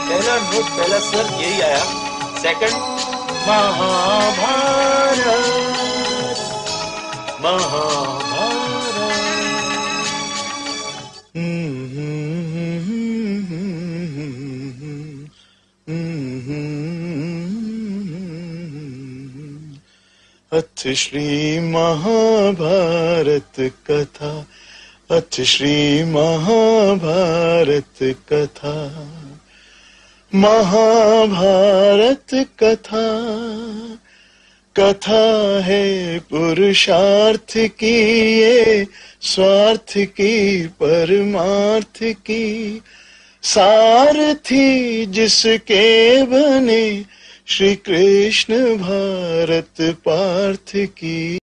पहला नोट, पहला स्वर यही आया। सेकंड महाभारत, महाभारत। अथ श्री महाभारत कथा, अथ श्री महाभारत कथा, महाभारत कथा। कथा है पुरुषार्थ की, ये स्वार्थ की परमार्थ की। सारथी जिसके बने श्री कृष्ण भारत पार्थ की।